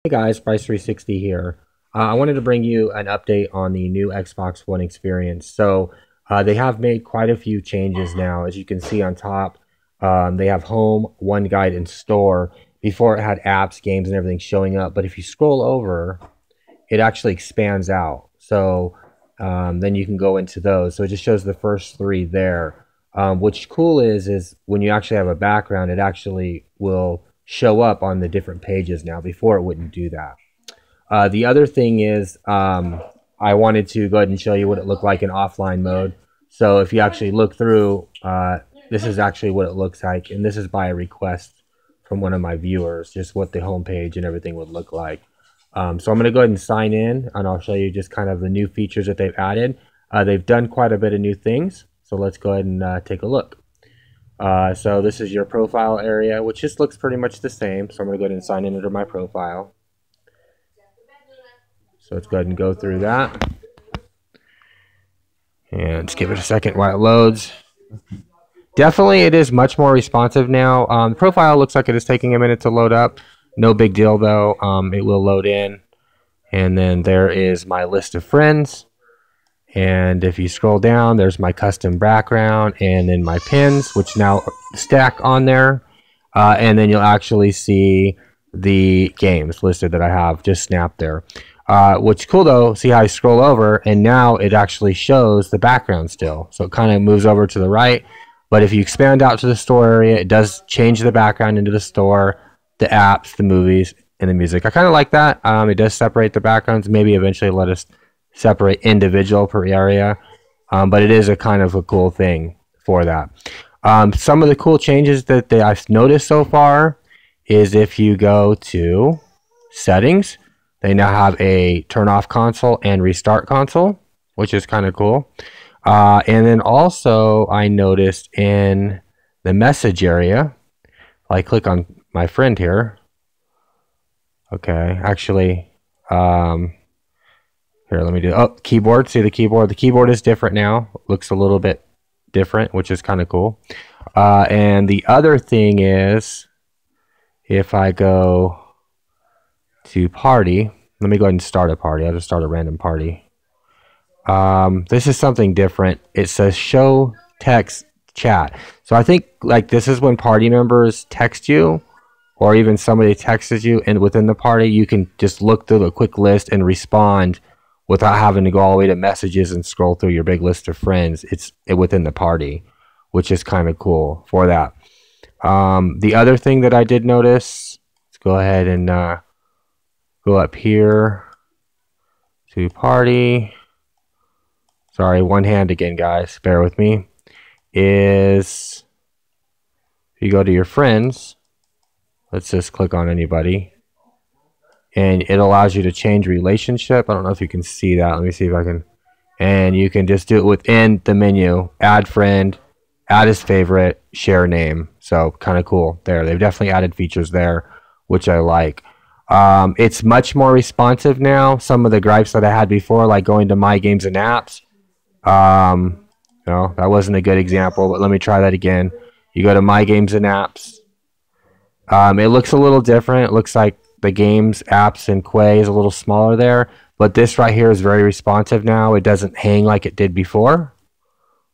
Hey guys, Price360 here. I wanted to bring you an update on the new Xbox One experience. They have made quite a few changes now. As you can see on top, they have Home, One Guide, and Store. Before it had apps, games, and everything showing up. But if you scroll over, it actually expands out. Then you can go into those. So it just shows the first three there. What's cool is when you actually have a background, it actually will show up on the different pages now. Before it wouldn't do that. The other thing is I wanted to go ahead and show you what it looked like in offline mode. So if you actually look through, this is actually what it looks like. And this is by a request from one of my viewers, just what the home page and everything would look like. So I'm going to go ahead and sign in, and I'll show you just kind of the new features that they've added. They've done quite a bit of new things. So let's go ahead and take a look. So this is your profile area, which just looks pretty much the same. So I'm going to go ahead and sign in under my profile. So let's go ahead and go through that. And just give it a second while it loads. Definitely it is much more responsive now. The profile looks like it is taking a minute to load up. No big deal though. It will load in. And then there is my list of friends. And if you scroll down, there's my custom background and then my pins, which now stack on there. And then you'll actually see the games listed that I have just snapped there. What's cool though, see how I scroll over and now it actually shows the background still. So it kind of moves over to the right. But if you expand out to the store area, it does change the background into the store, the apps, the movies, and the music. I kind of like that. It does separate the backgrounds. Maybe eventually let us separate individual per area. But it is a kind of a cool thing for that. Some of the cool changes that I've noticed so far is if you go to settings, they now have a turn off console and restart console, which is kind of cool. And then also I noticed in the message area, I click on my friend here. Okay, actually, here, let me do, oh, keyboard, see the keyboard? The keyboard is different now. Looks a little bit different, which is kind of cool. And the other thing is, if I go to party, let me go ahead and start a party. I'll just start a random party. This is something different. It says show text chat. So I think like this is when party members text you, or even somebody texts you, and within the party you can just look through the quick list and respond without having to go all the way to messages and scroll through your big list of friends. It's within the party, which is kind of cool for that. The other thing that I did notice, let's go ahead and go up here to party. Sorry, one hand again, guys. Bear with me. Is if you go to your friends, let's just click on anybody. And it allows you to change relationship. I don't know if you can see that. Let me see if I can. And you can just do it within the menu. Add friend, add his favorite, share name. So kind of cool there. They've definitely added features there, which I like. It's much more responsive now. Some of the gripes that I had before, like going to my games and apps. No, that wasn't a good example, but let me try that again. You go to my games and apps. It looks a little different. It looks like the games, apps, and Quay is a little smaller there. But this right here is very responsive now. It doesn't hang like it did before,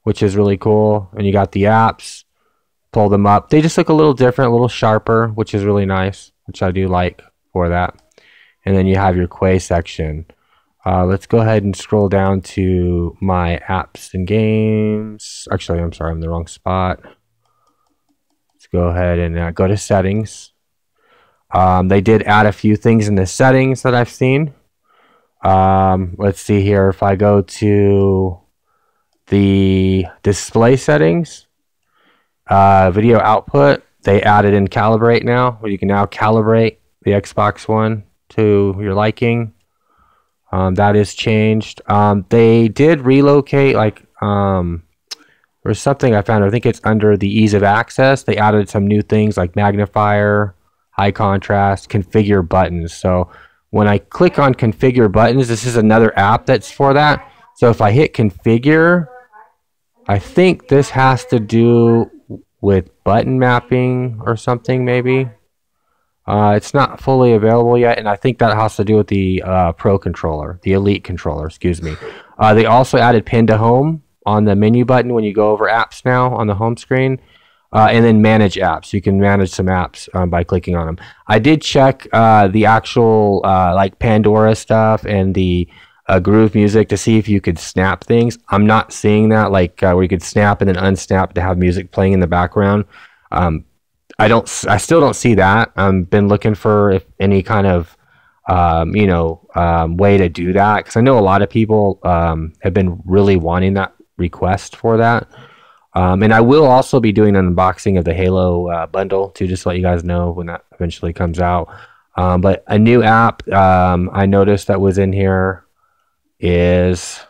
which is really cool. And you got the apps. Pull them up. They just look a little different, a little sharper, which is really nice, which I do like for that. And then you have your Quay section. Let's go ahead and scroll down to my apps and games. Actually, I'm sorry, I'm in the wrong spot. Let's go ahead and go to settings. They did add a few things in the settings that I've seen. Let's see here. If I go to the display settings, video output, they added in calibrate now, where you can now calibrate the Xbox One to your liking. That is changed. They did relocate, like, there's something I found, I think it's under the ease of access. They added some new things like magnifier, high contrast, configure buttons. So when I click on configure buttons, this is another app that's for that. So if I hit configure, I think this has to do with button mapping or something maybe. It's not fully available yet, and I think that has to do with the Pro controller, the Elite controller, excuse me. They also added pin to home on the menu button when you go over apps now on the home screen. And then manage apps. You can manage some apps by clicking on them. I did check the actual like Pandora stuff and the Groove music to see if you could snap things. I'm not seeing that, like where you could snap and then unsnap to have music playing in the background. I still don't see that. I've been looking for if any kind of way to do that, because I know a lot of people have been really wanting that request for that. And I will also be doing an unboxing of the Halo bundle too, just to let you guys know when that eventually comes out. But a new app I noticed that was in here is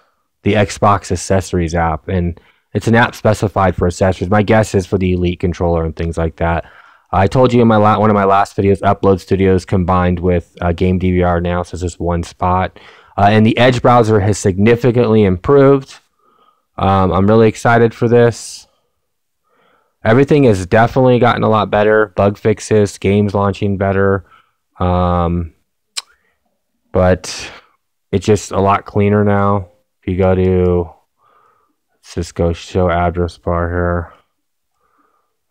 the Xbox accessories app, and it's an app specified for accessories. My guess is for the Elite controller and things like that. I told you in my one of my last videos, Upload Studios combined with Game DVR now, so it's just one spot. And the Edge browser has significantly improved. I'm really excited for this. Everything has definitely gotten a lot better. Bug fixes, games launching better. But it's just a lot cleaner now. If you go to, let's just go show address bar here.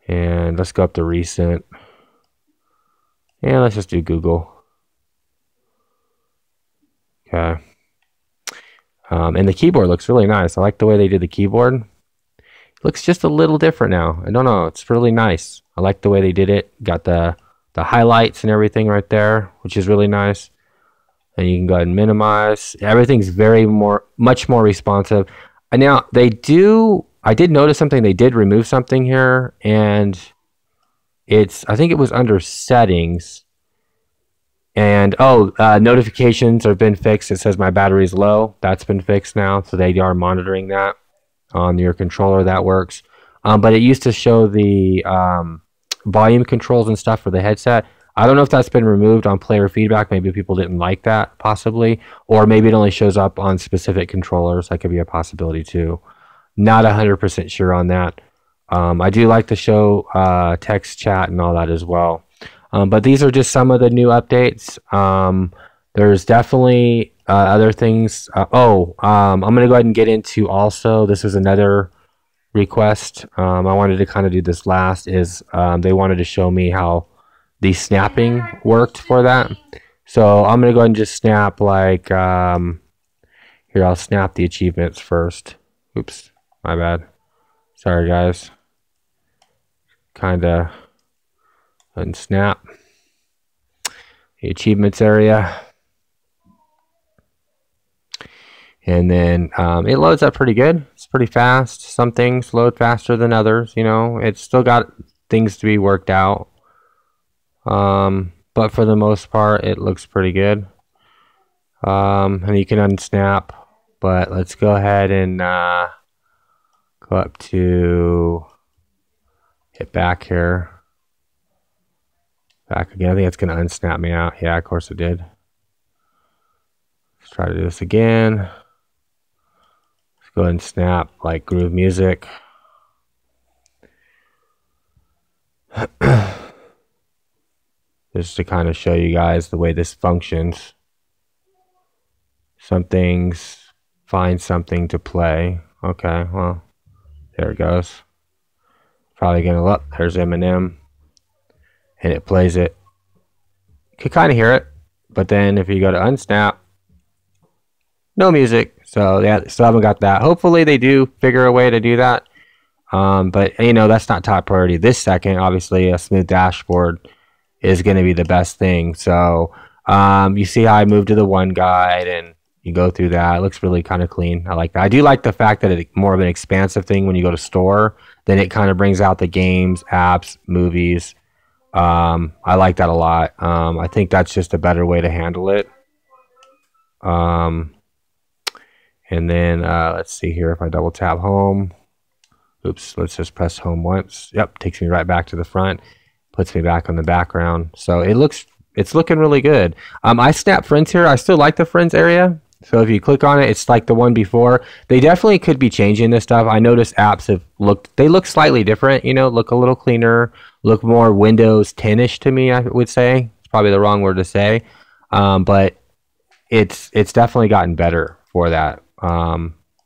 And let's go up to recent. And let's just do Google. Okay. And the keyboard looks really nice. I like the way they did the keyboard. It looks just a little different now. I don't know. It's really nice. I like the way they did it. Got the highlights and everything right there, which is really nice. And you can go ahead and minimize. Everything's much more responsive. And now I did notice something. They did remove something here, and I think it was under settings. And notifications have been fixed. It says my battery is low. That's been fixed now, so they are monitoring that on your controller. That works. But it used to show the volume controls and stuff for the headset. I don't know if that's been removed on player feedback. Maybe people didn't like that, possibly, or maybe it only shows up on specific controllers. That could be a possibility too. Not 100% sure on that. I do like to show text chat and all that as well. But these are just some of the new updates. There's definitely other things. I'm going to go ahead and get into also, this is another request. I wanted to kind of do this last, is they wanted to show me how the snapping worked for that. So I'm going to go ahead and just snap like, here, I'll snap the achievements first. Oops, my bad. Sorry, guys. Kind of unsnap the achievements area, and then it loads up pretty good. It's pretty fast. Some things load faster than others, it's still got things to be worked out, but for the most part it looks pretty good. And you can unsnap, but let's go ahead and go up to hit back here. Back again. I think it's going to unsnap me out. Yeah, of course it did. Let's try to do this again. Let's go ahead and snap like Groove music. Just to kind of show you guys the way this functions. Some things find something to play. Okay, well, there it goes. Probably going to look. There's Eminem. And it plays it. You can kind of hear it, but then if you go to unsnap, no music. So yeah, still haven't got that. Hopefully they do figure a way to do that. But that's not top priority this second. Obviously, a smooth dashboard is going to be the best thing. So you see how I moved to the one guide, and you go through that. It looks really kind of clean. I like that. I do like the fact that it's more of an expansive thing when you go to store. Then it kind of brings out the games, apps, movies. I like that a lot. I think that's just a better way to handle it. And then let's see here. If I double tap home, oops, let's just press home once. Yep, takes me right back to the front, puts me back on the background. So it's looking really good. I snap friends here. I still like the friends area. So if you click on it, it's like the one before. They definitely could be changing this stuff. I noticed apps they look slightly different, look a little cleaner, look more Windows 10-ish to me, I would say. probably the wrong word to say, but it's definitely gotten better for that,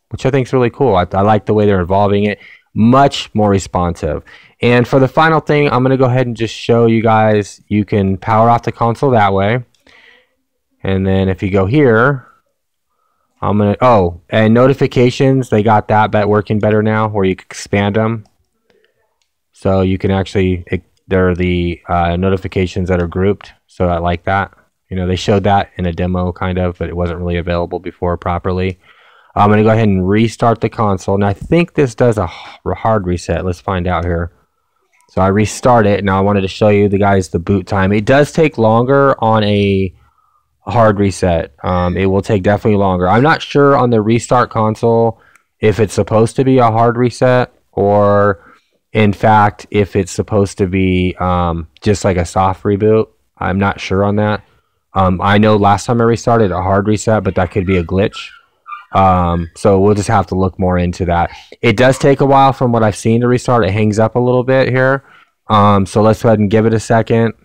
which I think is really cool. I like the way they're evolving it, much more responsive. And for the final thing, I'm going to go ahead and just show you guys, you can power off the console that way. And then if you go here, I'm going to, oh, and notifications, they got that working better now, where you can expand them. So you can actually, there are the notifications that are grouped. So I like that. You know, they showed that in a demo kind of, but it wasn't really available before properly. I'm going to go ahead and restart the console. And I think this does a hard reset. Let's find out here. So I restart it. Now I wanted to show you the boot time. It does take longer on a hard reset. It will take definitely longer. I'm not sure on the restart console if it's supposed to be a hard reset, or in fact if it's supposed to be just like a soft reboot. I'm not sure on that. I know last time I restarted a hard reset, but that could be a glitch. So we'll just have to look more into that. It does take a while from what I've seen to restart. It hangs up a little bit here. So let's go ahead and give it a second.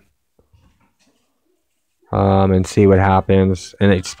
And see what happens. And it's